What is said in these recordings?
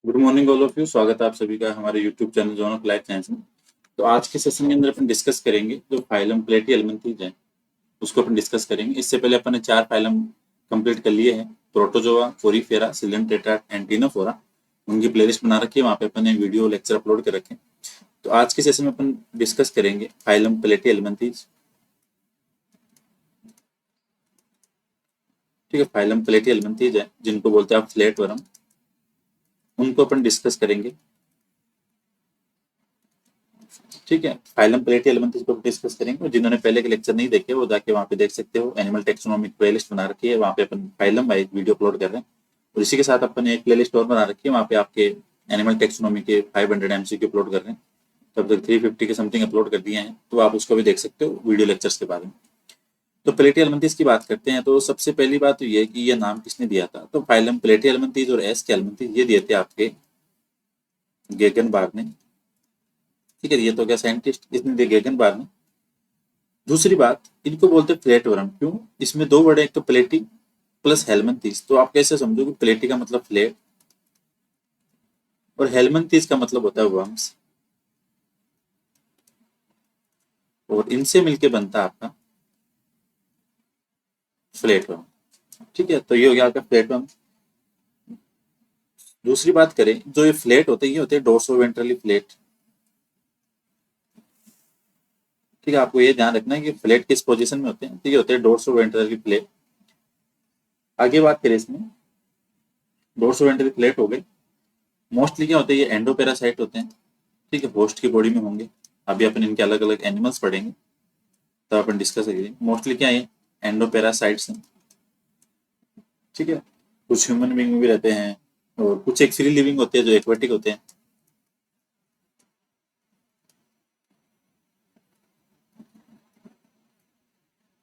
Good morning all of you. स्वागत है आप सभी का हमारे YouTube channel zone of life science में। तो आज के सेशन के अंदर अपन डिस्कस करेंगे जो फाइलम प्लेटी है उसको अपन डिस्कस करेंगे। इससे पहले अपन ने 4 फाइलम कंप्लीट कर लिए हैं, प्रोटोजोआ, फोरीफेरा, सिलेंटेट्रा, एंटीनोफोरा। उनकी प्लेलिस्ट बना रखी है, वहाँ पे अपन ने वीडियो लेक्चर अपलोड कर रखे हैं। तो आज के सेशन में अपन डिस्कस करेंगे फाइलम प्लेटी। ठीक है, फाइलम प्लेटी है जिनको बोलते हैं आप फ्लैट वर्म, उनको अपन डिस्कस करेंगे। ठीक है, फाइलम प्लेटी एलिमेंट्स को डिस्कस करेंगे और जिन्होंने पहले के लेक्चर नहीं देखे वो जाके वहाँ पे देख सकते हो। एनिमल टेक्सोनॉमिक प्लेलिस्ट बना रखी है, वहाँ पे अपन फाइलम वाइज वीडियो अपलोड कर रहे हैं। और इसी के साथ अपन एक प्लेलिस्ट और बना रखी है, वहाँ पे आपके एनिमल टेक्सोनॉमी के 500 MCQ अपलोड कर रहे हैं। तब तक 350 के समथिंग अपलोड कर दिए हैं, तो आप उसको भी देख सकते हो वीडियो लेक्चर्स के बारे में। तो प्लेटी एलिमेंट्स की बात करते हैं, तो सबसे पहली बात तो ये है कि ये नाम किसने दिया था। तो फाइलम प्लेटी एलिमेंट्स और एस के एलिमेंट्स ये दिए थे आपके गेगनबार्ग ने। ठीक है, ये तो क्या साइंटिस्ट, इसने दिए गेगनबार्ग ने। दूसरी बात, इनको बोलते हैं फ्लैट वर्म, क्यों? इसमें दो वर्ड है, एक तो प्लेटी प्लस हेलमंथीस। तो आप कैसे समझोगे? प्लेटी का मतलब फ्लैट और हेलमंथीस का मतलब होता है वर्म्स, और इनसे मिलके बनता है आपका फ्लैट वर्म। ठीक है, तो ये हो गया आपका फ्लैट वर्म। दूसरी बात करें, जो ये फ्लैट होते हैं ये होते हैं डोर्सो वेंट्रली फ्लैट। ठीक है, आपको ये ध्यान रखना है कि फ्लैट किस पोजीशन में होते हैं, तो ये होते हैं डोर्सो वेंट्रली फ्लैट। आगे बात करें इसमें, डोर्सो वेंट्रली फ्लैट हो गए। मोस्टली क्या होते हैं, ये एंडोपेरासाइट होते हैं। ठीक है, होस्ट की बॉडी में होंगे। अभी अपन इनके अलग अलग एनिमल्स पढ़ेंगे तो अपन डिस्कस करेंगे। मोस्टली क्या है, एंडोपेरासाइट्स हैं। ठीक है, कुछ ह्यूमन बींग में भी रहते हैं और कुछ एक फ्री लिविंग होते हैं जो एक्वेटिक होते हैं।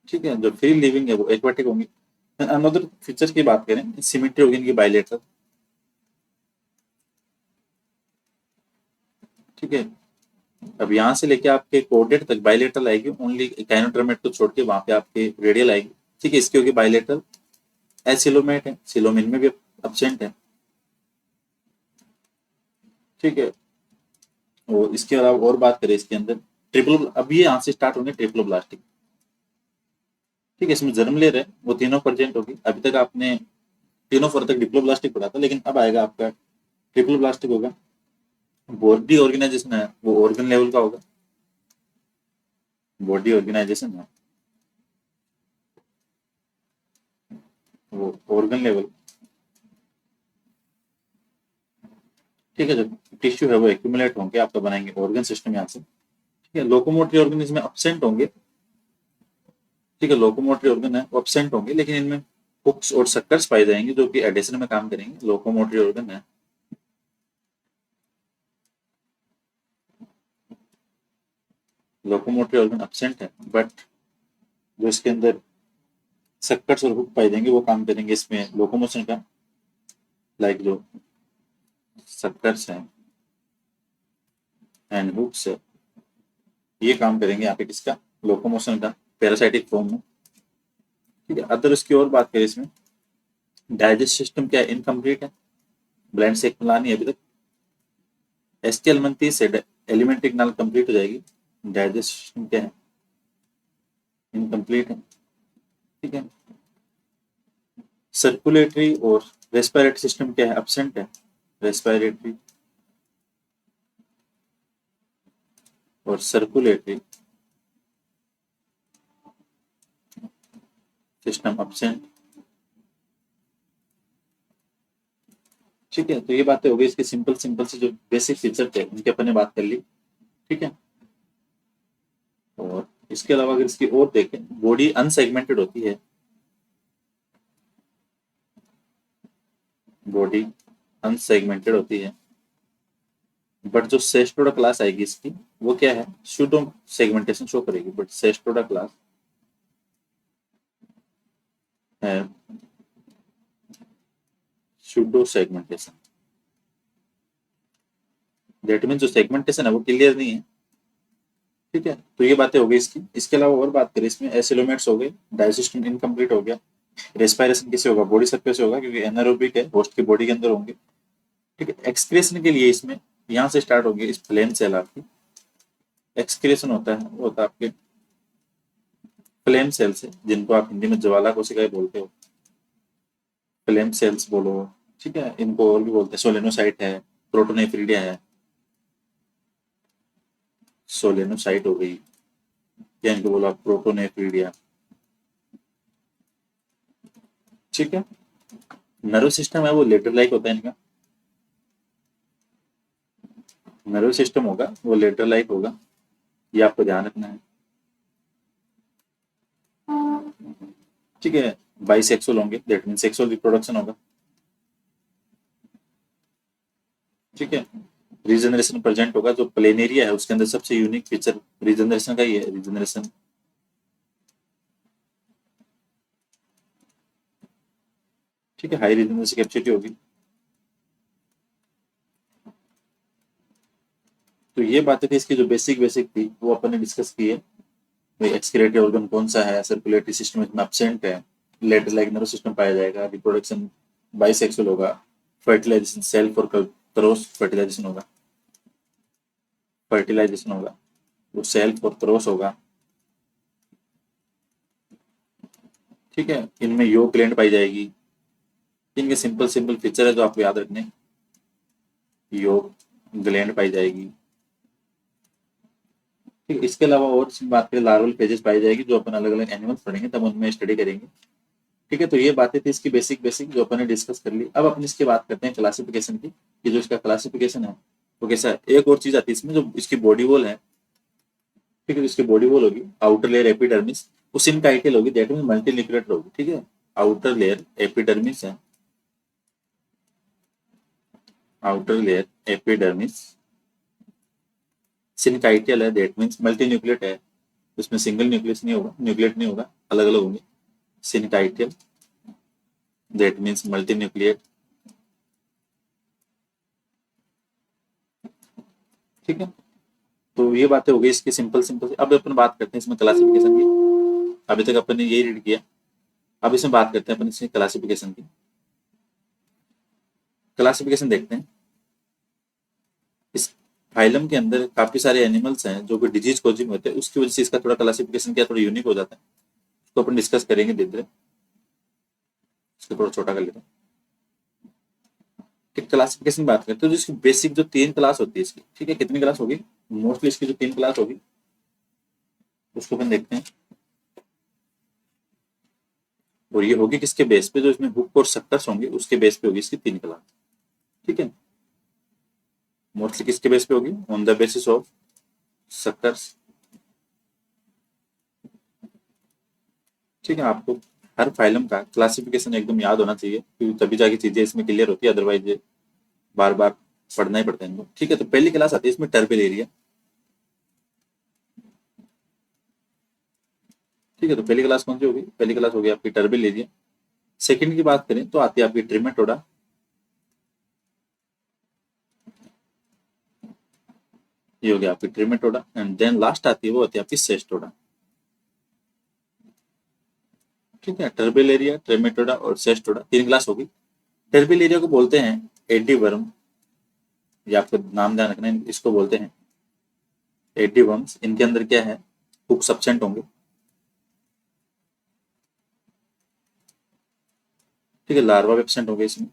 ठीक है, जो फ्री लिविंग है वो एक्वेटिक होंगे। अनदर फीचर की बात करें, सिमेट्री होगी इनकी बायलेटरल। ठीक है, अब यहाँ से लेके आपके कोऑर्डिनेट तक बायलेटरल आएगी, ओनली काइनोडर्मेट को छोड़ के वहां पे आपके रेडियल आएगी। ठीक है, इसकी होगी बायलेटरल। एसिलोमेट है, सिलोमिन में भी एब्सेंट है। ठीक है, और इसके अलावा और बात करें इसके अंदर ट्रिपल, अब ये यहाँ से स्टार्ट होंगे ट्रिप्लोब्लास्टिक। ठीक है, इसमें जर्म लेयर है वो तीनों प्रेजेंट होगी। अभी तक आपने तीनों फर तक डिप्लोब्लास्टिक पढ़ा था, लेकिन अब आएगा आपका ट्रिप्लोब्लास्टिक होगा। बॉडी ऑर्गेनाइजेशन है वो ऑर्गन लेवल का होगा। बॉडी ऑर्गेनाइजेशन है वो ऑर्गन लेवल। ठीक है, जो टिश्यू है वो एक्यूमुलेट होंगे, आपका बनाएंगे ऑर्गन सिस्टम यहाँ से। ठीक है, लोकोमोटरी ऑर्गन इसमें अपसेंट होंगे। ठीक है, लोकोमोटरी ऑर्गन है वो अपसेंट होंगे, लेकिन इनमें हुक्स और सक्कर्स पाए जाएंगे जो कि एडिशन में काम करेंगे। लोकोमोटरी ऑर्गन है, लोकोमोटरी ऑर्गन अपसेंट है, बट जो इसके अंदर सक्कर्स और हुक पाए जाएंगे वो काम करेंगे इसमें लोकोमोशन का। लाइक जो सक्कर्स हैं एंड हुक्स है, ये काम करेंगे यहाँ पे किसका, लोकोमोशन का, पैरासाइटिक फॉर्म में। ठीक है, अदर उसकी और बात करें इसमें, डाइजेस्ट सिस्टम क्या है, इनकम्प्लीट है, ब्लैंड से लानी है अभी तक। एसकेल मंथी से एलिमेंट्री नाल कंप्लीट हो जाएगी। डाइजेस्ट सिस्टम क्या है, इनकम्प्लीट है। ठीक है, सर्कुलेटरी और रेस्पिरेटरी सिस्टम क्या है, एब्सेंट है। रेस्पिरेटरी और सर्कुलेटरी सिस्टम एब्सेंट। ठीक है, तो ये बातें हो गई इसके सिंपल सिंपल से जो बेसिक फीचर थे उनके अपन ने बात कर ली। ठीक है, और इसके अलावा अगर इसकी और देखें, बॉडी अनसेगमेंटेड होती है। बॉडी अनसेगमेंटेड होती है, बट जो सेस्टोडा क्लास आएगी इसकी वो क्या है, सूडो सेगमेंटेशन शो करेगी। बट सेस्टोडा क्लास है सूडो सेगमेंटेशन। दैट मीन जो सेगमेंटेशन है वो क्लियर नहीं है। ठीक है, तो ये बातें हो गई इसकी। इसके अलावा और बात करें इसमें, एसिलोमेट्स हो गए, डाइजेशन इनकम्प्लीट हो गया। रेस्पिरेशन किसे होगा, बॉडी सरफेस से होगा क्योंकि एनारोबिक है, होस्ट की बॉडी के अंदर होंगे। ठीक है। एक्सक्रेशन के लिए इसमें यहाँ से स्टार्ट होगी इस फ्लेम सेल आपकी, एक्सक्रेशन होता है वो होता है आपके फ्लेम सेल से, जिनको आप हिंदी में ज्वाला कोशिकाएं बोलते हो, फ्लेम सेल्स बोलो, ठीक है। इनको और भी बोलते हैं, सोलेनोसाइट है, प्रोटोनेफ्रिडिया है, सोलेनोसाइट हो गई, या इनको बोलो आप प्रोटोनेफ्रिडिया, ठीक है। नर्वस सिस्टम है वो लेटर लाइक होता है इनका, नर्वस सिस्टम होगा वो लेटर लाइक होगा, ये आपको ध्यान रखना है, ठीक है। बाइसेक्सुअल होंगे, दैट मीन सेक्सुअल रिप्रोडक्शन होगा, ठीक है। रीजनरेशन प्रेजेंट होगा, जो प्लेनेरिया है उसके अंदर सबसे यूनिक फीचर रीजनरेशन का ही है, रीजनरेशन, ठीक है। हाई रीजनरेशन कैपेसिटी होगी। तो ये बातें थी इसकी जो बेसिक बेसिक थी वो अपन ने डिस्कस की है। भाई एक्सक्रीटरी ऑर्गन कौन सा है, सर्कुलेटरी सिस्टम इसमें एब्सेंट है, लेटर लाइक नर्वस सिस्टम पाया जाएगा, रिप्रोडक्शन बाइसेक्सुअल होगा, फर्टिलाइजेशन सेल्फ और क्रॉस फर्टिलाइजेशन होगा, फर्टिलाइजेशन होगा वो सेल्फ और क्रॉस होगा, ठीक है। इनमें योग ग्लैंड पाई जाएगी, इनके सिंपल सिंपल फीचर है जो आपको याद रखने, योग ग्लैंड पाई जाएगी, ठीक। इसके अलावा और बात करें लार्वल फेजेस पाई जाएगी, जो अपन अलग अलग एनिमल्स पढ़ेंगे तब उनमें स्टडी करेंगे, ठीक है। तो ये बातें थी इसकी बेसिक बेसिक जो अपन ने डिस्कस कर ली। अब अपन इसकी बात करते हैं क्लासिफिकेशन की, कि जो इसका क्लासिफिकेशन है वो कैसा है। एक और चीज आती है इसमें, जो इसकी बॉडी वॉल है, ठीक है, इसकी बॉडी वॉल होगी आउटर लेयर एपिडर्मिस, वो सिनकाइटिल होगी, दैट मीन मल्टीन्यूक्लिएटेड होगी, ठीक है। आउटर लेयर एपिडर्मिस है, आउटर लेयर एपिडर्मिस सिनकाइटियल है, दैट मीन्स मल्टीन्यूक्लिएट है, उसमें सिंगल न्यूक्लियस नहीं होगा, न्यूक्लिएट नहीं होगा, अलग अलग होंगे। सिनकाइटियल दैट मीन्स मल्टीन्यूक्लिएट, ठीक है। तो ये बातें हो गई इसकी सिंपल सिंपल। अब अपन बात करते हैं इसमें क्लासिफिकेशन की, अभी तक अपन ने यही रीड किया, अब इसमें बात करते हैं अपन इसकी क्लासिफिकेशन की। क्लासिफिकेशन देखते हैं, इस फाइलम के अंदर काफी सारे एनिमल्स हैं जो कि डिजीज कॉजिंग होते हैं, उसकी वजह से इसका थोड़ा क्लासिफिकेशन क्या थोड़ा यूनिक हो जाता है, तो अपन डिस्कस करेंगे धीरे धीरे, इसको थोड़ा छोटा कर लेते हैं। ठीक, क्लासिफिकेशन बात करते हैं, तो जिसकी बेसिक जो 3 क्लास होती है इसकी, ठीक है, कितनी क्लास होगी, मोस्टली इसकी जो 3 क्लास होगी उसको अपन देखते हैं। और ये होगी किसके बेस पे, जो इसमें हुक और सक्कर्स होंगे उसके बेस पे होगी इसकी 3 क्लास, ठीक है। मोस्टली किसके बेस पे होगी, on the basis of suckers, ठीक है। आपको हर फाइलम का क्लासिफिकेशन एकदम याद होना चाहिए, क्योंकि तभी जाके चीजें इसमें क्लियर होती है, अदरवाइज बार बार पढ़ना ही पड़ता है इनको, ठीक है। तो पहली क्लास आती है इसमें टर्बल एरिया, ठीक है। तो पहली क्लास कौन सी होगी, पहली क्लास होगी आपकी टर्बल एरिया। सेकंड की बात करें तो आती है आपकी ट्रिमेटोडा, ये हो गया आपकी ट्रिमेटोडा, एंड देन लास्ट आती है वो आती है आपकी सेस्टोडा, ठीक है। टर्बल एरिया, ट्रिमेटोडा और सेस्टोडा 3 क्लास होगी। टर्बल एरिया को बोलते हैं एडी वर्म, ये आपको नाम ध्यान रखना है, इसको बोलते हैं एडी वर्म्स। इनके अंदर क्या है, हुक सब्सेंट होंगे, ठीक है, लार्वा एब्सेंट होंगे इसमें।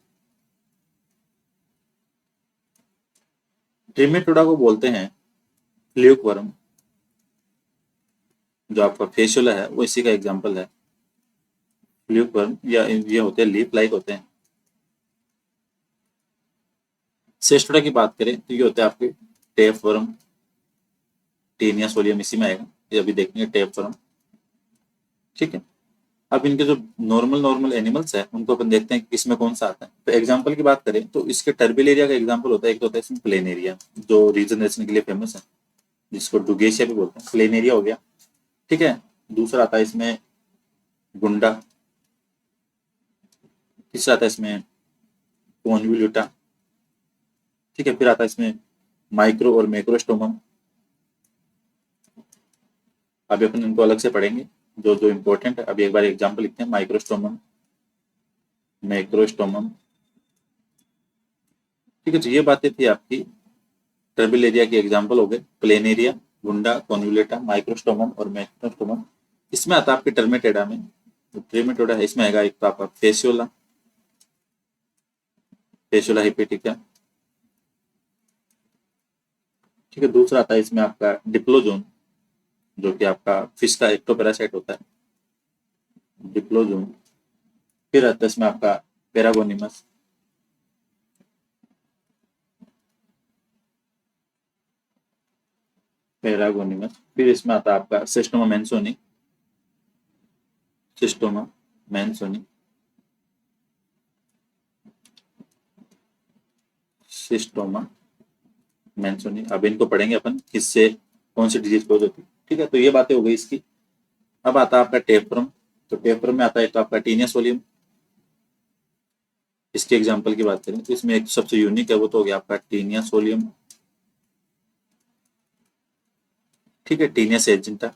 ट्रिमेटोडा को बोलते हैं फ्लूक वर्म, जो आपका फेशियोला है वो इसी का एग्जांपल है, फ्लूक वर्म, या ये होते हैं लीफ लाइक होते हैं। सेस्टोडा की बात करें तो ये होते हैं आपके टेप वर्म, टेनिया सोलियम इसी में आएगा, ये अभी देखेंगे टेप वर्म, ठीक है। अब इनके जो नॉर्मल नॉर्मल एनिमल्स है उनको अपन देखते हैं कि किसमें कौन सा आता है। तो एग्जांपल की बात करें तो इसके टर्बल एरिया का एग्जांपल होता है, एक तो होता है इसमें प्लेन एरिया, जो रीजनरेशन के लिए फेमस है, जिसको डुगेशिया भी बोलते हैं, प्लेन एरिया हो गया, ठीक है। दूसरा आता है इसमें गुंडा, तीसरा आता है इसमें कॉन्वोल्यूटा, ठीक है। फिर आता है इसमें माइक्रो और मैक्रोस्टोमम, अभी अपन इनको अलग से पढ़ेंगे, जो जो इंपॉर्टेंट है। अभी एक बार एग्जांपल लिखते हैं, माइक्रोस्टोमम, मैक्रोस्टोमम, ठीक है, तो ये बातें थी आपकी टर्बिल की एग्जाम्पल हो गए प्लेनेरिया, गुंडा, कॉन्युलेटा, माइक्रोस्टोमम और मैक्रोस्टोमम। इसमें आता है आपके टर्मेटेडा में, ट्रेमेटोडा है इसमें आएगा एक तो आपका फेसियोला, फेसियोला हिपेटिका। ठीक है, दूसरा आता है इसमें आपका डिप्लोजोन, जो कि आपका फिश का एक्टोपैरासाइट होता है, डिप्लोजोन। फिर आता है इसमें आपका पेरागोनिमस, पेरागोनिमस। फिर इसमें आता है आपका सिस्टोमा मेंसोनी, सिस्टोमा मेंसोनी, सिस्टोमा मेंसोनी। अब इनको पढ़ेंगे अपन किससे कौन सी डिजीज कोज होती है। ठीक है, तो ये बातें हो गई इसकी। अब आता है आपका टेपरम, तो टेपरम में आता है तो आपका टीनिया सोलियम। इसके एग्जाम्पल की बात करें तो इसमें एक सबसे यूनिक है वो तो हो गया आपका टीनिया सोलियम। ठीक है, Taenia saginata,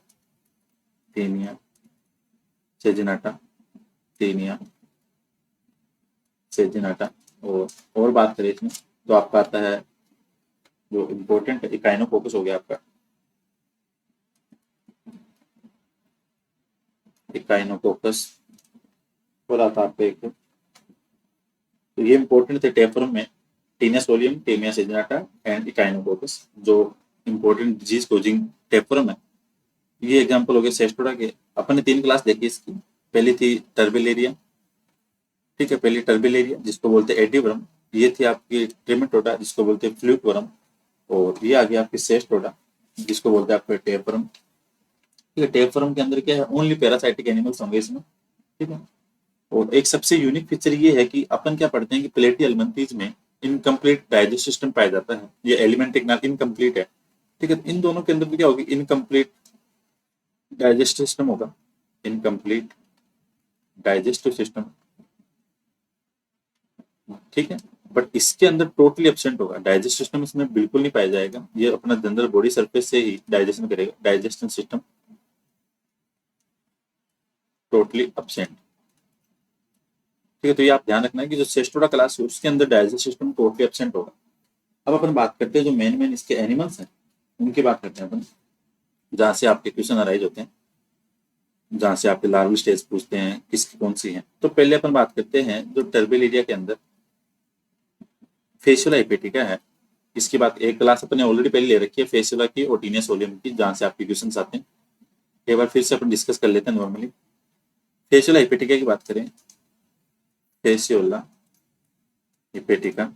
Taenia saginata, Taenia saginata. और बात करें इसमें तो आपका आता है जो इम्पोर्टेंट इकाइनोकोकस हो गया आपका, इकाइनोकोकस। और आता है आपका एक, तो ये इंपॉर्टेंट थे टेपरम में, taenia solium, taenia सेजिनाटा and Echinococcus, जो इंपॉर्टेंट डिजीज कोजिंग टेपरम है। ये एग्जांपल हो गए सेस्टोडा के। अपन ने 3 क्लास देखी इसकी। पहली थी टर्बिलेरिया, ठीक है, पहली टर्बिलेरिया जिसको बोलते हैं एडिवरम। ये थी आपकी ट्रिमेटोडा जिसको बोलते हैं फ्लूटवरम। और ये आ गया आपकी सेस्टोडा जिसको बोलते हैं आपके टेपरम। ठीक है, टेपरम के अंदर क्या है, ओनली पैरासाइटिक एनिमल्स होंगे इसमें। ठीक है, और एक सबसे यूनिक फीचर ये है कि अपन क्या पढ़ते हैं कि प्लेटी एलिमेंथीज में इनकम्प्लीट डाइजेस्ट सिस्टम पाया जाता है, ये एलिमेंटिक ना इनकम्प्लीट है। ठीक है, इन दोनों के अंदर भी क्या होगी, इनकम्प्लीट डाइजेस्टिव सिस्टम होगा, इनकम्प्लीट डाइजेस्टिव सिस्टम। ठीक है, बट इसके अंदर टोटली एब्सेंट होगा, डाइजेस्टिव सिस्टम इसमें बिल्कुल नहीं पाया जाएगा। ये अपना जनरल बॉडी सरफेस से ही डाइजेशन करेगा, डाइजेशन सिस्टम टोटली एब्सेंट। ठीक है, तो ये आप ध्यान रखना है कि जो सेस्टोडा क्लास है उसके अंदर डाइजेस्टिव सिस्टम टोटली एब्सेंट होगा। अब अपन बात करते हैं जो मेन मेन इसके एनिमल्स हैं उनकी बात करते हैं अपन, जहाँ से आपके क्वेश्चन अराइज होते हैं, जहाँ से आपके लार्वल स्टेज पूछते हैं किसकी कौन सी है। तो पहले अपन बात करते हैं जो टर्बिलिरिया के अंदर फेसियोला हिपेटिका है। इसकी बात एक क्लास अपने ऑलरेडी पहले ले रखी है फेसियोला की और टीनिया सोलियम की, जहाँ से आपके क्वेश्चन आते हैं। एक बार फिर से अपन डिस्कस कर लेते हैं नॉर्मली। फेसियोला हिपेटिका की बात करें, फेसियोला हिपेटिका,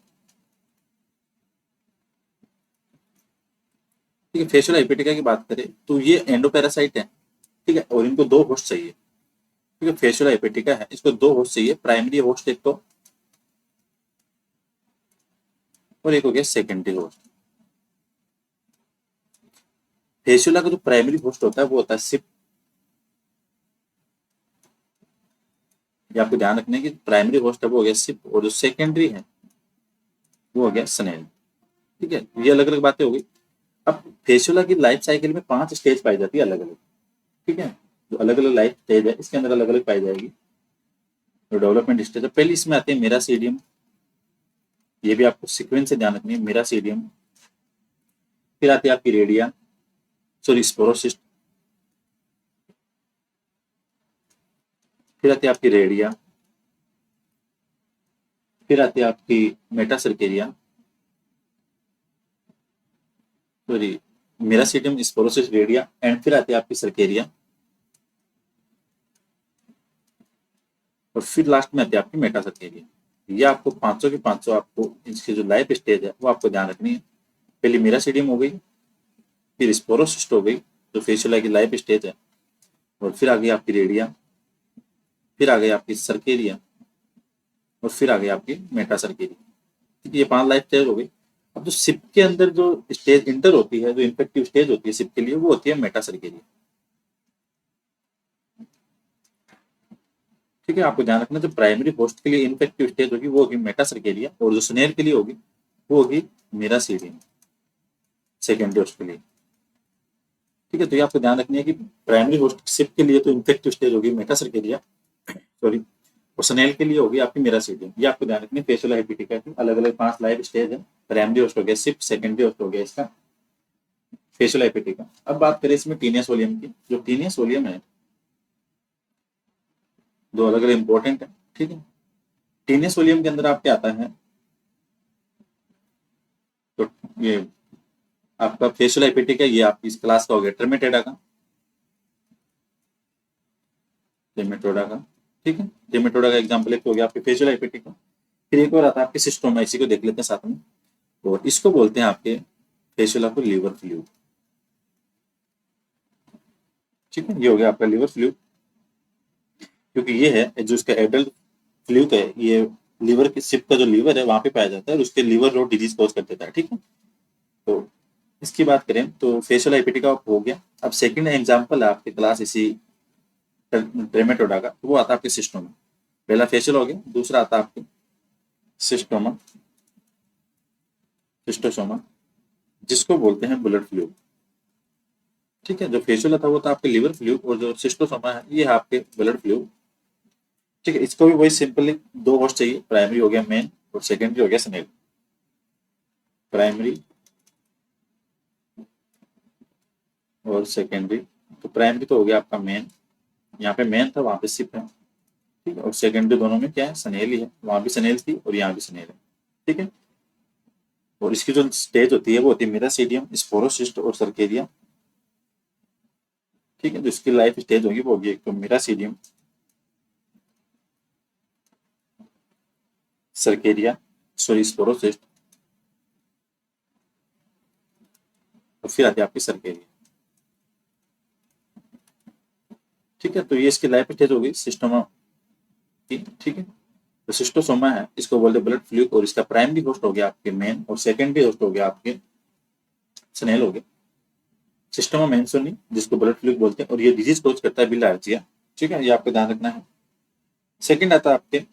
ठीक है, फेसियोला हिपेटिका की बात करें तो ये एंडोपैरासाइट है। ठीक है, और इनको 2 होस्ट चाहिए। ठीक है, फेसियोला हिपेटिका है, इसको 2 होस्ट चाहिए, प्राइमरी होस्ट एक तो, और एक हो गया सेकेंडरी होस्ट। फेसियोला का जो प्राइमरी होस्ट होता है वो होता है सिप। ये आपको ध्यान रखना है कि प्राइमरी होस्ट है वो हो गया सिप, और जो सेकेंडरी है वो हो गया स्नेल। ठीक है, ये अलग अलग बातें हो गई। अब फेसियोला की लाइफ साइकिल में 5 स्टेज पाई जाती है अलग अलग। ठीक है, जो अलग अलग लाइफ स्टेज है इसके अंदर अलग अलग पाई जाएगी। जो डेवलपमेंट स्टेज है, पहली इसमें आती है मेरासीडियम। ये भी आपको सीक्वेंस से ध्यान रखनी है, मेरासीडियम। फिर आती है आपकी रेडिया, सॉरी स्पोरोसिस्ट। फिर आती है आपकी रेडिया, फिर आती है आपकी metacercaria, sorry miracidium, sporocyst, redia, and फिर आती है आपकी सर्केरिया, और फिर लास्ट में आती है आपकी मेटासर्केरिया। ये आपको 500 के 500 आपको इसकी जो लाइफ स्टेज है वो आपको ध्यान रखनी है। पहली मेरासीडियम हो गई, फिर स्पोरोसिस्ट हो गई जो फेसियोला की लाइफ स्टेज है, और फिर आ गई आपकी रेडिया, फिर आ गई आपकी सर्केरिया, और फिर आ गई आपकी मेटासर्केरिया। ये 5 लाइफ स्टेज हो गई। अब जो सिप के अंदर जो स्टेज इंटर होती है, जो इन्फेक्टिव स्टेज होती है सिप के लिए, वो होती है मेटासर्केरिया। ठीक है, आपको ध्यान रखना जो प्राइमरी होस्ट के लिए इन्फेक्टिव स्टेज होगी वो होगी मेटासर्केरिया, और जो स्नेल के लिए होगी वो होगी मेरासीडियम सेकेंडरी होस्ट के लिए। ठीक है, तो ये आपको ध्यान रखनी है कि प्राइमरी होस्ट सिप के लिए तो इन्फेक्टिव स्टेज होगी मेटासर्केरिया, सॉरी, और स्नेल के लिए होगी आपकी मेरासीडियम। ये आपको ध्यान रखनी है फेशियल हाइपिटिका की अलग अलग 5 लाइफ स्टेज है। प्राइमरी होस्ट हो गया सिप, सेकेंडरी होस्ट हो गया इसका फेशियल हाइपिटिका। अब बात करें इसमें टीनियस वोलियम की। जो टीनियस वोलियम है दो अलग अलग इंपॉर्टेंट है, ठीक है। टीनियस वोलियम के अंदर आपके आता है तो ये आपका फेशियल हाइपिटिका, ये आपकी इस क्लास का हो गया ट्रेमेटोडा का, ट्रेमेटोडा का, ठीक है। ट्रेमेटोडा का एग्जांपल एक हो गया आपके फेशियल हाइपिटिका। फिर एक और आता है आपके सिस्टोमा, इसी को देख लेते हैं साथ में। और इसको बोलते हैं आपके फेशियल ऑफ लीवर फ्लूइड, ठीक है। ये हो गया आपका लीवर फ्लूइड, क्योंकि ये है जो इसका एडल्ट फ्लूइड है, ये लीवर के सिप का जो लीवर है वहां पे पाया जाता है और उसके लीवर रोड डिजीज कॉज कर देता है, ठीक है। तो इसकी बात करें तो फेशियल हाइपिटिका हो गया। अब सेकंड एग्जांपल है आपके क्लास इसी ट्रेमेटोडा का, तो वो आता है आपके सिस्टोमा। पहला फेशियल हो गया, दूसरा आता है आपके सिस्टोमा, सिस्टोसोमा, जिसको बोलते हैं ब्लड फ्लूइड, ठीक है। जो फेशियल था वो था आपके लीवर फ्लूइड और जो सिस्टोसोमा है ये है आपके ब्लड फ्लूइड, ठीक है। इसको भी वही सिंपली दो होस्ट चाहिए, प्राइमरी हो गया मेन और सेकेंडरी हो गया स्नेल। प्राइमरी और सेकेंडरी, तो प्राइमरी तो हो गया आपका मेन, यहाँ पे मेन था वहां पे सिप है, ठीक है। और सेकेंडरी दोनों में क्या है, स्नेल ही है, वहां भी स्नेल थी और यहाँ भी स्नेल है, ठीक है। और इसकी जो स्टेज होती है वो होती है मेरासीडियम, स्पोरोसिस्ट और सर्केरिया, ठीक है। जो इसकी लाइफ स्टेज होगी वो होगी एक तो मेरासीडियम, सर्केरिया, सॉरी स्पोरोसिस्ट, और फिर आती है आपकी सर्केरिया, ठीक है। तो ये इसकी लाइफ स्टेज होगी सिस्टोमा की, ठीक है। तो सिस्टोसोमा है, इसको बोलते हैं ब्लड फ्लूइड और इसका प्राइमरी होस्ट हो गया आपके मेन और सेकेंडरी होस्ट हो गया आपके स्नेल हो गए। सिस्टोमा मेंसोनी जिसको ब्लड फ्लूइड बोलते हैं और ये डिजीज कॉज करता है बिलिहार्जिया, ठीक है। ये आपको ध्यान रखना है। सेकंड आता है आपके,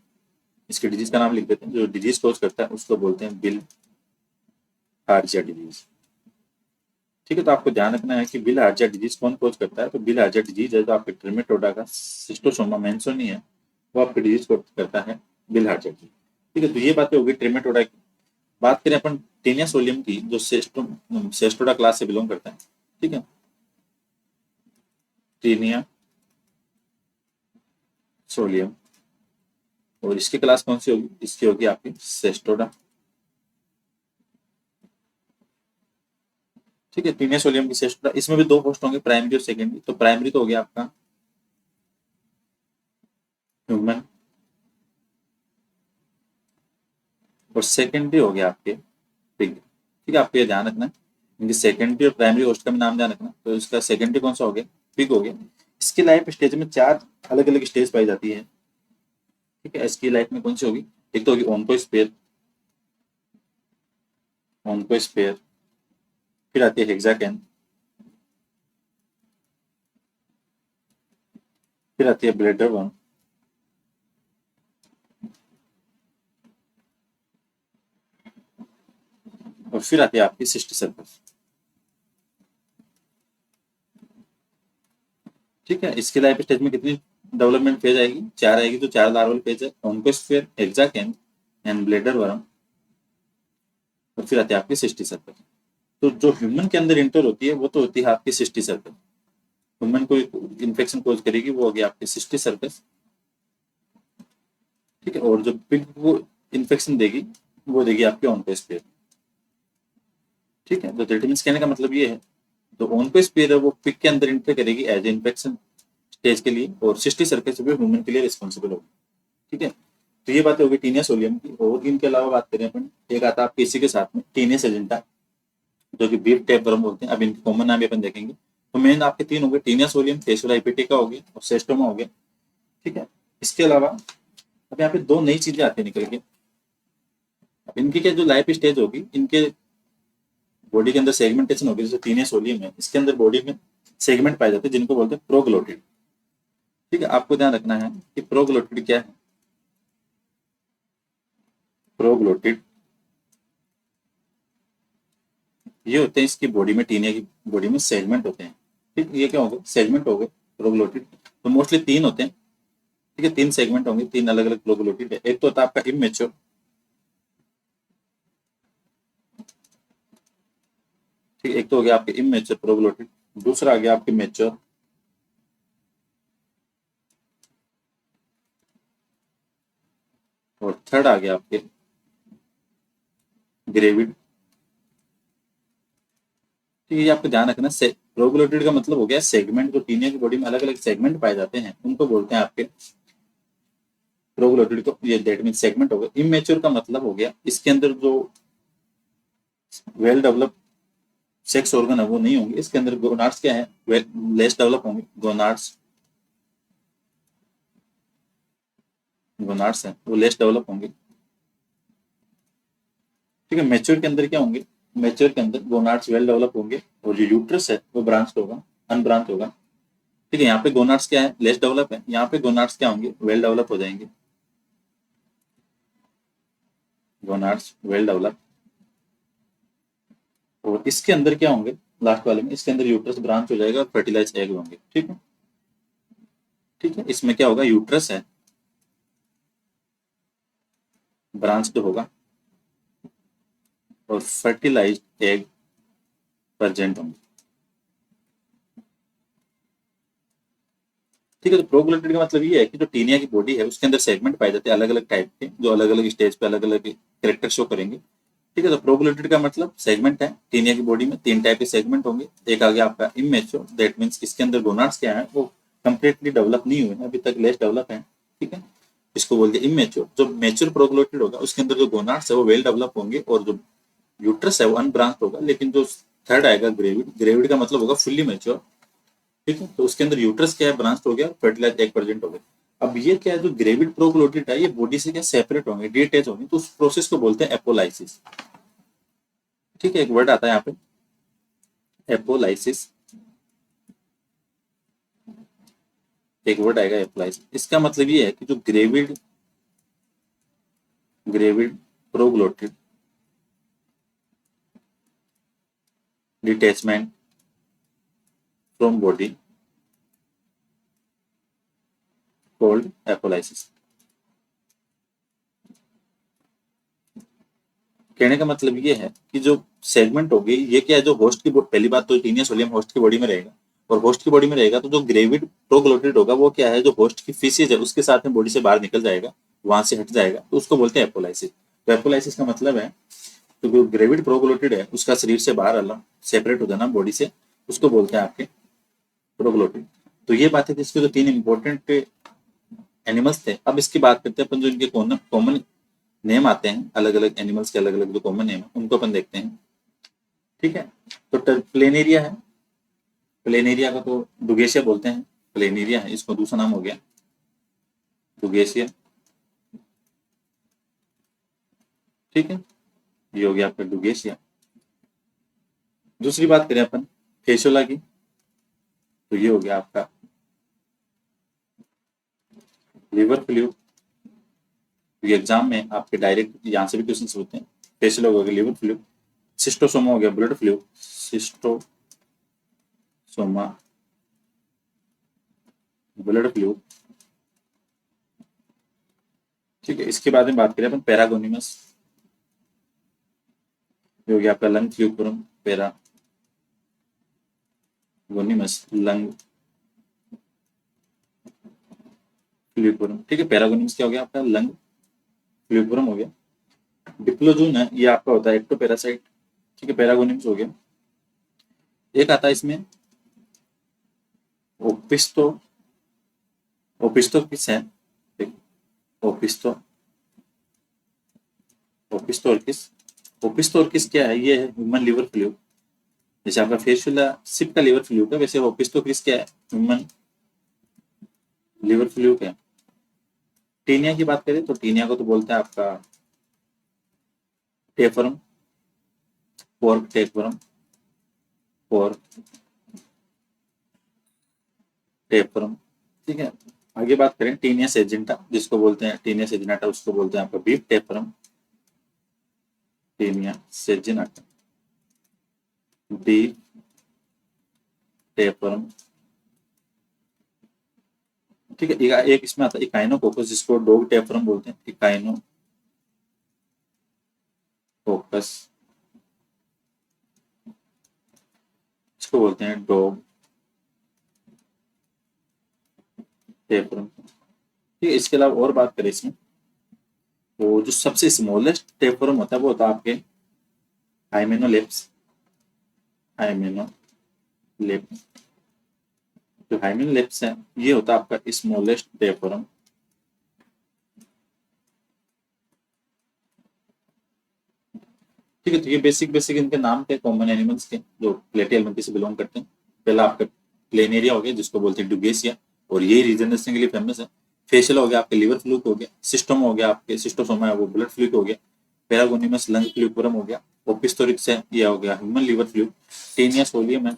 इसके डिजीज का नाम लिख देते हैं, जो डिजीज कॉज करता है उसको बोलते हैं बिलिहार्जिया डिजीज, ठीक है। तो आपको ध्यान रखना है कि बिलिहार्जिया डिजीज कौन कॉज करता है, तो बिलिहार्जिया डिजीज है जो आपके ट्रेमेटोडा का सिस्टोसोमा मेंसोनी है वो आपके डिजीज कॉज करता है बिलिहार्जिया की, ठीक है। तो ये बातें होगी ट्रेमेटोडा की। बात करें अपन टेनिया सोलियम की, जो सेस्टोडा क्लास से बिलोंग करता है, ठीक है। टेनिया सोलियम और इसकी क्लास कौन सी होगी, इसकी होगी आपकी सेस्टोडा, ठीक है। टीनिया सोलियम की सेस्टोडा, इसमें भी दो होस्ट होंगे, प्राइमरी और सेकेंडरी। तो प्राइमरी तो हो गया आपका ह्यूमन और सेकेंडरी हो गया आपके पिग, ठीक है। आपको ये ध्यान रखना है, इनकी सेकेंडरी और प्राइमरी होस्ट का भी नाम ध्यान रखना। तो इसका सेकेंडरी कौन सा हो गया, पिग हो गया। इसकी लाइफ स्टेज में 4 अलग अलग स्टेज पाई जाती है, ठीक है। इसकी लाइफ में कौन सी होगी, एक तो होगी ओन्कोस्पेयर, ओन्कोस्पेयर, फिर आती है हेक्साकैन, फिर आती है ब्लेडर वन, और फिर आती है आपकी सिस्टी सर्कस, ठीक है। इसकी लाइफ स्टेज में कितनी डेवलपमेंट फेज आएगी, 4 आएगी। तो 4 लार्वल फेज है, ओन्कोस्फेयर, हेक्साकैन एंड ब्लेडर वर्म, और फिर आती है आपकी सिस्टी सर्कस। तो जो ह्यूमन के अंदर इंटर होती है वो तो होती है आपकी सिस्टी सर्कस, ह्यूमन को इन्फेक्शन कोज करेगी वो होगी आपकी सिस्टी सर्कस, ठीक है। और जो पिग को इन्फेक्शन देगी वो देगी आपके ओन्कोस्फेयर, ठीक है। तो दैट मींस कहने का मतलब ये है, तो ओन्कोस्फेयर है वो पिग के अंदर इंटर करेगी एज इन्फेक्शन स्टेज के लिए, और सिस्टी सर्कस भी ह्यूमन के लिए रिस्पॉन्सिबल होगी, ठीक है। तो ये बातें होगी टीनिया सोलियम की। और इनके अलावा बात करें अपन, एक आता है आपके इसी के साथ में टीनिया सेजेंटा, जो कि बीफ टैप वर्म बोलते हैं। अब इनके कॉमन नाम भी अपन देखेंगे। तो मेन आपके 3 हो गए, टीनिया सोलियम, फेशियल हाइपिटिका हो गया और सेस्टोमा हो गया, ठीक है। इसके अलावा अब यहाँ पे 2 नई चीजें आती है निकल के। अब इनकी क्या जो लाइफ स्टेज होगी, इनके बॉडी के अंदर सेगमेंटेशन होगी, जैसे टीनिया सोलियम है इसके अंदर बॉडी में सेगमेंट पाए जाते हैं जिनको बोलते हैं प्रोग्लोटिड, ठीक है। आपको ध्यान रखना है कि प्रोग्लोटिड क्या है। प्रोग्लोटिड ये होते हैं इसकी बॉडी में, टीनिया की बॉडी में सेगमेंट होते हैं, ठीक। ये क्या हो गए, सेगमेंट हो गए प्रोग्लोटिड। तो मोस्टली 3 होते हैं, ठीक है, 3 सेगमेंट होंगे, 3 अलग अलग प्रोबेबिलिटी है। एक तो होता है आपका इमेच्योर, ठीक है, एक तो हो गया आपके इमेच्योर प्रोबेबिलिटी, दूसरा आ गया आपके मेच्योर, और थर्ड आ गया आपके ग्रेविड। ठीक है, ये आपको ध्यान रखना, प्रोबेबिलिटी का मतलब हो गया सेगमेंट, जो टीनिया की बॉडी में अलग अलग सेगमेंट पाए जाते हैं उनको बोलते हैं आपके प्रोबेबिलिटी। को ये दैट मीन सेगमेंट हो गया। इमेच्योर का मतलब हो गया इसके अंदर जो वेल डेवलप सेक्स ऑर्गन है वो नहीं होंगे, इसके अंदर गोनाड्स क्या है, लेस डेवलप होंगे, गोनाड्स, गोनाड्स हैं वो लेस डेवलप होंगे। ठीक है, मैच्योर के अंदर क्या होंगे, मैच्योर के अंदर गोनाड्स वेल डेवलप होंगे, और जो यूट्रस है वो ब्रांच होगा, अनब्रांच होगा। ठीक है, यहाँ पे गोनाड्स क्या है, लेस डेवलप है, यहाँ पे गोनाड्स क्या होंगे, वेल डेवलप हो जाएंगे, गोनाड्स वेल डेवलप। और इसके अंदर क्या होंगे, लास्ट वाले में इसके अंदर यूट्रस ब्रांच हो जाएगा और फर्टिलाइज एग होंगे। ठीक है, ठीक है, इसमें क्या होगा, यूट्रस है ब्रांच्ड होगा और फर्टिलाइज एग प्रेजेंट होंगे। ठीक है, तो प्रोबेबिलिटी का मतलब ये है कि जो टीनिया की बॉडी है उसके अंदर सेगमेंट पाए जाते हैं अलग अलग टाइप के, जो अलग अलग स्टेज पे अलग अलग कैरेक्टर शो करेंगे। ठीक है, तो प्रोबेबिलिटी का मतलब सेगमेंट है, टीनिया की बॉडी में 3 टाइप के सेगमेंट होंगे। एक आ गया आपका इमेच्योर, दैट मीन्स इसके अंदर गोनाड्स क्या है वो कंप्लीटली डेवलप नहीं हुए हैं, अभी तक लेस डेवलप है। ठीक है, इसको बोलते हैं इमेच्योर। जो मेच्योर प्रोबेबिलिटी होगा उसके अंदर जो गोनाड्स है वो वेल डेवलप होंगे, और जो यूट्रस है वो अनब्रांच होगा। लेकिन जो थर्ड आएगा ग्रेविड, ग्रेविड का मतलब होगा फुल्ली मेच्योर। ठीक है, तो उसके अंदर यूट्रस क्या है, ब्रांच हो गया, फर्टिलाइज एग प्रेजेंट हो गया। अब ये क्या है, जो ग्रेविड प्रोक्लोटिड है ये बॉडी से क्या सेपरेट होंगे, डिटैच होंगे, तो उस प्रोसेस को बोलते हैं एपोलाइसिस। ठीक है, एक वर्ड आता है यहाँ पे एपोलाइसिस, एक वर्ड आएगा एपोलाइसिस। इसका मतलब ये है कि जो gravid gravid proglottid detachment from body called apolysis. कहने का मतलब ये है कि जो सेगमेंट होगी ये क्या है, जो होस्ट की पहली बात तो टीनिया सोलियम होस्ट की बॉडी में रहेगा, और होस्ट की बॉडी में रहेगा तो जो ग्रेविड प्रोग्लोटिड होगा वो क्या है, जो होस्ट की फीसिस है उसके साथ में बॉडी से बाहर निकल जाएगा, वहां से हट जाएगा, तो उसको बोलते हैं एपोलाइसिस। तो एपोलाइसिस का मतलब है तो जो ग्रेविड प्रोग्लोटिड है उसका शरीर से बाहर अलग सेपरेट हो जाना बॉडी से, उसको बोलते हैं आपके प्रोग्लोटिड। तो ये बात है, इसके जो 3 इंपॉर्टेंट एनिमल्स थे। अब इसकी बात करते हैं अपन, जो इनके कॉमन नेम आते हैं, अलग अलग एनिमल्स के अलग अलग जो कॉमन नेम है उनको अपन देखते हैं। ठीक है, तो प्लेनेरिया है, प्लेनेरिया को तो डुगेशिया बोलते हैं, प्लेनेरिया है, इसको दूसरा नाम हो गया डुगेशिया। ठीक है, ये हो गया आपका डुगेशिया। दूसरी बात करें अपन फेशोला की, तो ये हो गया आपका लिवर फ्लू। ये एग्जाम में आपके डायरेक्ट यहाँ से भी क्वेश्चन होते हैं। फेशोला हो गया लिवर फ्लू, सिस्टोसोमा हो गया blood flu, schistosoma blood flu. ठीक है, इसके बाद में बात करें अपन पैरागोनिमस, जो हो गया आपका लंग फ्लूकुरम, पैरागोनिमस लंग फ्लूकुरम। ठीक है, पैरागोनिमस क्या हो गया आपका, लंग फ्लूकुरम हो गया। डिप्लोजून है, ये आपका होता है एक्टोपैरासाइट। ठीक है, पैरागोनिमस हो गया। एक आता है इसमें ओपिस्टो, ओपिस्टो किस है, ओपिस्टो, ओपिस्टोर्किस। ओपिस्टोर्किस क्या है, ये है ह्यूमन लिवर फ्लू। जैसे आपका फेशुला सिप का लिवर फ्लू का, वैसे ओपिस्टोर्किस क्या है, ह्यूमन लिवर फ्लू का। टीनिया की बात करें तो टीनिया को तो बोलते हैं आपका टेफरम, पोर्क टेफरम, पोर्क टेफरम। ठीक है, आगे बात करें टीनिया सेजेंटा, जिसको बोलते हैं टीनिया सेजेंटा, उसको बोलते हैं आपका बीफ टेफरम, टीनिया सेजेंटा, बीफ टेफरम। ठीक है। एक इसमें आता है इकाइनोकोकस, जिसको डॉग टेपरम बोलते हैं, इकाइनोकोकस, इसको बोलते हैं डॉग टेपरम। ठीक है। इसके अलावा और बात करें इसमें, तो जो सबसे स्मॉलेस्ट टेपरम होता है वो होता है आपके हाइमेनोलेप्स, हाइमेनोलेप्स। जो हाइमेनोलेप्स है ये होता है आपका स्मॉलेस्ट टेपरम। ठीक है। तो ये बेसिक बेसिक इनके नाम थे कॉमन एनिमल्स के जो प्लेटियलमंथी से बिलोंग करते हैं। पहला आपका प्लेनेरिया हो गया जिसको बोलते हैं डुगेसिया, और यही रीजनरेशन के लिए फेमस है। फेशियल हो गया आपके लिवर फ्लूक हो गया, सिस्टम हो गया आपके सिस्टोसोमा है वो ब्लड फ्लूक हो गया, पैरागोनिमस लंग फ्लूकरम हो गया, ओपिस्टोरिक्स है ये हो गया human liver fluke, Taenia solium है,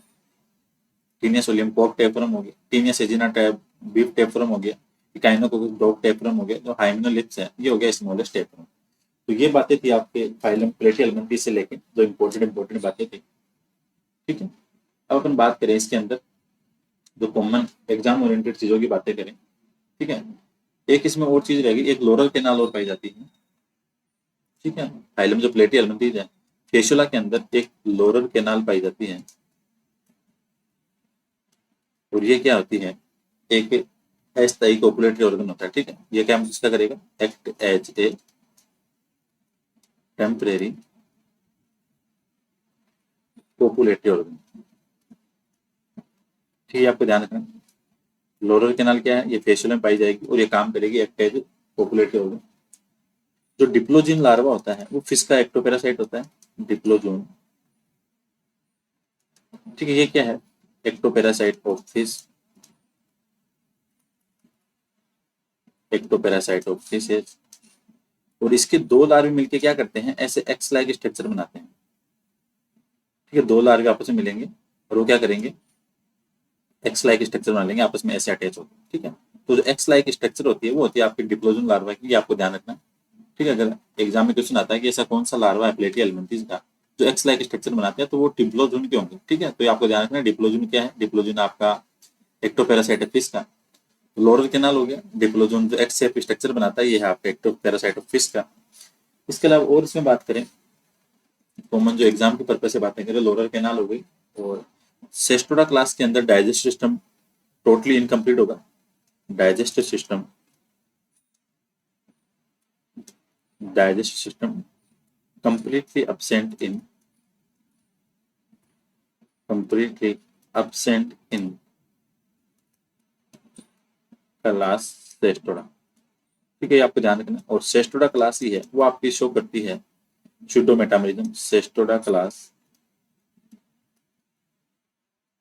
टीनिया सोलियम पॉक टेपरम हो गया, Taenia saginata tape beef tapeworm हो गया, इकाइनोकोकस डॉग टेपरम हो गया, जो हाइमेनोलिप्स है ये हो गया स्मॉलेस्ट टेपरम। तो ये बातें थी आपके फाइलम प्लेटियलमंथी से लेके जो इंपॉर्टेंट बातें थी। ठीक है। अब अपन बात करें इसके अंदर जो कॉमन एग्जाम ओरिएंटेड चीजों की बातें करें। ठीक है। एक इसमें और चीज रहेगी, एक लोरल कैनाल और पाई जाती है। ठीक है। फाइलम जो प्लेटियलमंथीज है, फेशुला के अंदर एक लोरल कैनाल पाई जाती है, और ये क्या होती है, एक अस्थायी कोपुलेटरी ऑर्गन होता है। ठीक है। ये क्या इसका करेगा, act as a temporary copulatory organ. ठीक है। आपको ध्यान रखना लोरल कैनाल क्या है, ये फेशियल में पाई जाएगी और ये काम करेगी एक्ट एज कोपुलेटरी ऑर्गन। जो डिप्लोजन लार्वा होता है वो फिश का एक्टोपैरासाइट होता है, डिप्लोजोन। ठीक है। ये क्या है, ectoparasite of fish, ectoparasite of fishes. और इसके दो लार्वे मिलके क्या करते हैं, ऐसे एक्स लाइक स्ट्रक्चर बनाते हैं। ठीक है। दो लार्वे आपस में मिलेंगे और वो क्या करेंगे, एक्स लाइक स्ट्रक्चर बना लेंगे, आपस में ऐसे अटैच होते हैं। ठीक है। तो जो एक्स लाइक स्ट्रक्चर होती है वो होती है आपकी डिप्लोजन लार्वा की, ये आपको ध्यान रखना है। ठीक है। अगर एग्जाम में क्वेश्चन आता है कि ऐसा कौन सा लार्वा है प्लेटी एलिमेंटिस का जो एक्स लाइक स्ट्रक्चर बनाते हैं, तो वो डिप्लोजन के होंगे। ठीक है। तो ये आपको ध्यान रखना है, डिप्लोजन क्या है, डिप्लोजन आपका एक्टोपैरासाइट ऑफ फिश का। लोरल कैनाल हो गया, डिप्लोजन जो एक्स शेप स्ट्रक्चर बनाता है ये है आपका एक्टोपैरासाइट ऑफ फिश का। इसके अलावा और इसमें बात करें, कॉमन जो एग्जाम के पर्पज से बातें करें, लोरल कैनाल हो गई, और सेस्टोडा क्लास के अंदर डाइजेस्टिव सिस्टम टोटली इनकम्प्लीट होगा। Digestive system, digestive system completely absent in, completely absent in class Cestoda. ठीक है। ये आपको ध्यान रखना। और सेस्टोडा क्लास ही है वो आपकी शो करती है pseudo metamerism, Cestoda class,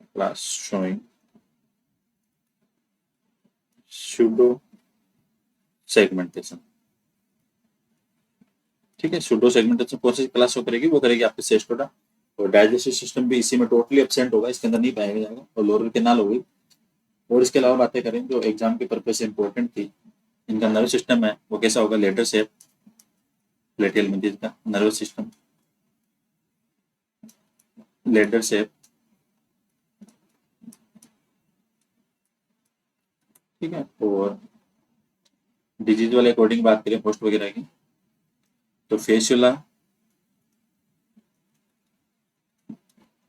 class showing pseudo segmentation. ठीक है। शूडो सेगमेंटेशन कौन सी क्लास शो करेगी, वो करेगी आपकी सेस्टोडा। और डाइजेस्टिव सिस्टम भी इसी में टोटली एब्सेंट होगा, इसके अंदर नहीं पाया जाएगा। और लोरल कैनाल हो गई। और इसके अलावा बातें करें जो एग्जाम के पर्पज से इंपॉर्टेंट थी, इनका नर्व सिस्टम है वो कैसा होगा, लेटर शेप, प्लेटियल मेंटिस का नर्वस सिस्टम लेडर शेप। ठीक है। और डिजीज वाले अकॉर्डिंग बात करें पोस्ट वगैरह की, तो फेशियोला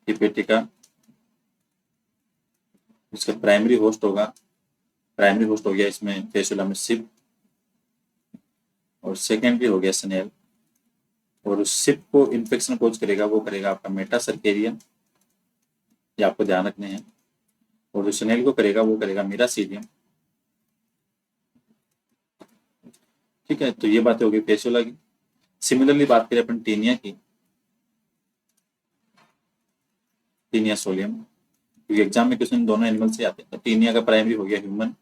हिपेटिका इसका प्राइमरी होस्ट होगा, प्राइमरी होस्ट हो गया इसमें फेशियोला में सिप, और सेकेंडरी हो गया स्नेल। और उस सिप को इन्फेक्शन कोज करेगा वो करेगा आपका मेटासर्केरियम, ये आपको ध्यान रखने हैं। और जो स्नेल को करेगा वो करेगा मीरासीडियम। ठीक है। तो ये बातें हो गई फेशियोला की। सिमिलरली बात करें अपन टीनिया की, टीनिया सोलियम, क्योंकि एग्जाम में क्वेश्चन दोनों एनिमल से आते हैं। तो टीनिया का प्राइमरी हो गया ह्यूमन,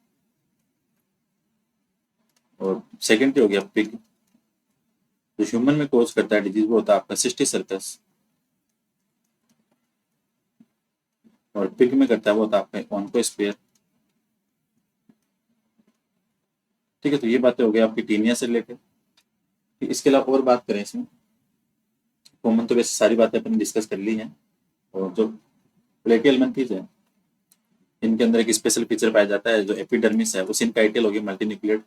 और सेकेंडरी हो गया पिग। जो ह्यूमन में कोज करता है डिजीज वो होता है आपका सिस्टिक सर्कस, और पिग में करता है वो होता है आपका ऑन्कोस्फेयर। ठीक है। तो ये बातें हो गई आपकी टीनिया से रिलेटेड। इसके अलावा और बात करें इसमें, कॉमन तो वैसे सारी बातें अपन डिस्कस कर ली हैं। और जो प्लेटियल मंथीज है इनके अंदर एक स्पेशल फीचर पाया जाता है, जो एपिडर्मिस है वो सिनकाइटियल होगी, मल्टीन्यूक्लियड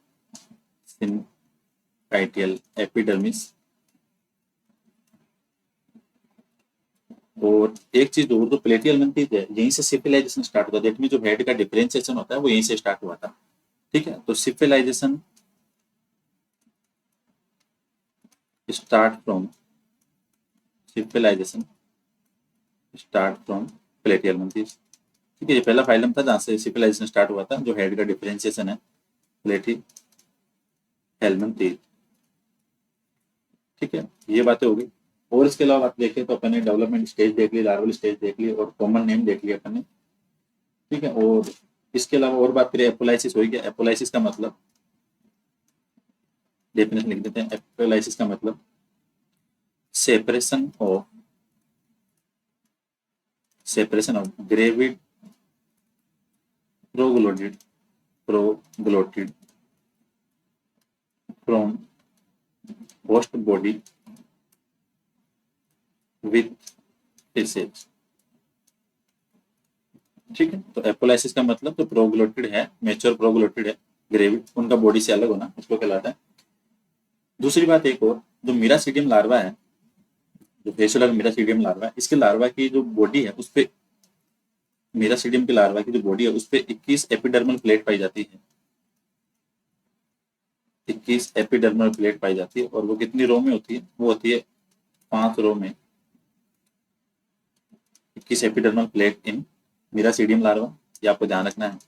सिनकाइटियल एपिडर्मिस। और एक चीज और, जो प्लेटियल मंथीज है यहीं से सिविलाइजेशन स्टार्ट हुआ, दैट मीन जो हेड का डिफरेंशिएशन होता है वो यहीं से स्टार्ट हुआ था। ठीक है, तो civilization start from civilization start from प्लेटियल मंथीज। ठीक है, ये पहला फाइलम था जहां से सिविलाइजेशन स्टार्ट हुआ था, जो हेड का डिफरेंशिएशन है प्लेटी हेलमंथीज। ठीक है, ये बातें होगी। और इसके अलावा आप देखें तो अपन ने डेवलपमेंट स्टेज देख ली, लार्वल स्टेज देख ली और कॉमन नेम देख लिया अपन ने। ठीक है, और इसके अलावा और बात करें, एपोलाइसिस हो गया। एपोलाइसिस का मतलब, डेफिनेशन लिख देते हैं। एपोलाइसिस का मतलब separation of gravid proglottid from host body with faces. ठीक है, तो एपोलाइसिस का मतलब जो प्रोग्लोटिड है, मेच्योर प्रोग्लोटिड है, ग्रेविड, उनका बॉडी से अलग होना, उसको कहलाता है। दूसरी बात एक और, जो मिरासीडियम लार्वा है, जो फेसियोलर मिरासीडियम लार्वा है, इसके लार्वा की जो बॉडी है उस पे, मिरासीडियम के लार्वा की जो बॉडी है उस पे 21 एपिडर्मल प्लेट पाई जाती है। 21 एपिडर्मल प्लेट पाई जाती है, और वो कितनी रो में होती है? वो होती है 5 रो में। 21 एपिडर्मल प्लेट इन मिरासीडियम लार्वा, ये आपको ध्यान रखना है।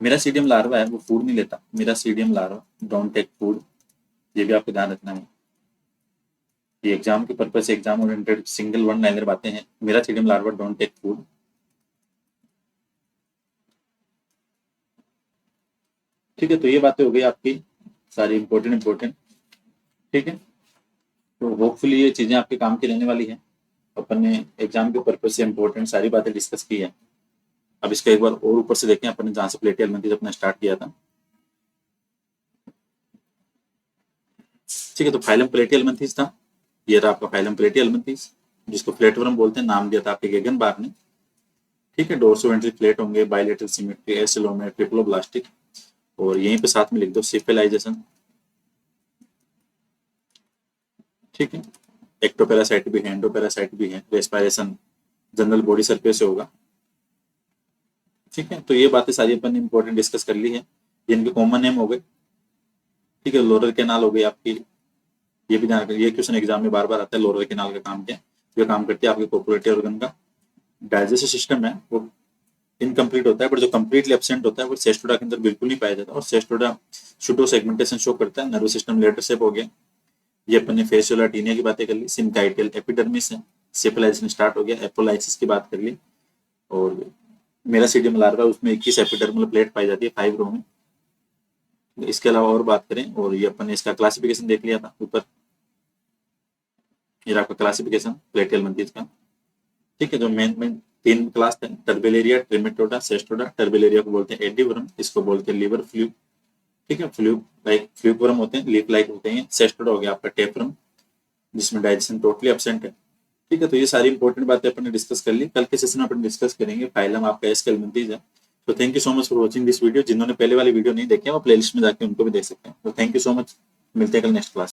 मिरासीडियम लार्वा है वो फूड नहीं लेता, मिरासीडियम लार्वा डोंट टेक फूड, ये भी आपको ध्यान रखना है। ये एग्जाम के पर्पज से, exam oriented single one liner बातें हैं। मिरासीडियम लार्वा डोंट टेक फूड। ठीक है, तो ये बातें हो गई आपकी सारी इंपॉर्टेंट। ठीक है, तो होपफुली ये चीजें आपके काम की रहने वाली हैं। अपन ने एग्जाम के पर्पज से इंपॉर्टेंट सारी बातें डिस्कस की है। अब इसका एक बार और ऊपर से देखें, अपन ने जहां से प्लेटियल मंथीज अपना स्टार्ट किया था। ठीक है, तो फाइलम प्लेटियल मंथीज था, ये रहा आपका फाइलम प्लेटियल मंथीज, जिसको फ्लैटवर्म बोलते हैं, नाम दिया था आपके गेगन बार ने। ठीक है, डोर्सोवेंट्रल प्लेट होंगे, बायलेटरल सिमेट्री, एसिलोमेर, ट्रिप्लोब्लास्टिक, और यहीं पे साथ में लिख दो सिविलाइजेशन। ठीक है, एक्टोपैरासाइट भी है, एंडोपैरासाइट भी है, रेस्पिरेशन जनरल बॉडी सरफेस से होगा। ठीक है, तो ये बातें सारी अपन ने इंपॉर्टेंट डिस्कस कर ली है। ये इनके कॉमन नेम हो गए। ठीक है, लोरल कैनाल हो गई आपकी, ये भी ध्यान रखिए, ये क्वेश्चन एग्जाम में बार बार आता है। लोरल कैनाल का काम क्या है? ये काम करती है आपके कोपुलेटरी ऑर्गन का डाइजेस्टिव सिस्टम है, वो इनकम्प्लीट होता है, बट जो कंप्लीटली एब्सेंट होता है वो सेस्टोडा के अंदर बिल्कुल नहीं पाया जाता, और सेस्टोडा शुडो सेगमेंटेशन शो करता है। नर्वस सिस्टम लेटर शेप हो गया। ये अपन ने फेसियोला टीनिया की बातें कर ली, सिनकाइटियल एपिडर्मिस है, सिविलाइजेशन स्टार्ट हो गया, एपोलाइसिस की बात कर ली, और मेरासीडियम लार्वा, उसमें 21 एपिडर्मल प्लेट पाई जाती है 5 रो में। इसके अलावा और बात करें, और ये अपन ने इसका क्लासिफिकेशन देख लिया था ऊपर, ये आपका क्लासिफिकेशन प्लेटियल मंथीज का। ठीक है, जो मेन 3 क्लास थे, टर्बेलेरिया, ट्रिमेटोडा, सेस्टोडा। टर्बेलेरिया को बोलते हैं एडिवर्म, इसको बोलते हैं लिवर फ्लू। ठीक है, फ्लू लाइक फ्लूवर्म होते हैं, लीफ लाइक होते हैं। सेस्टोडा हो गया आपका टेपरम, जिसमें डाइजेशन टोटली एब्सेंट है। ठीक है, तो ये सारी इंपॉर्टेंट बातें अपन ने डिस्कस कर ली। कल के सेशन में अपन डिस्कस करेंगे फाइलम आपका एस्केलमेंथीज है। तो thank you so much for watching this video. जिन्होंने पहले वाली वीडियो नहीं देखे वो प्लेलिस्ट में जाके उनको भी देख सकते हैं। तो थैंक यू सो मच, मिलते हैं कल नेक्स्ट क्लास।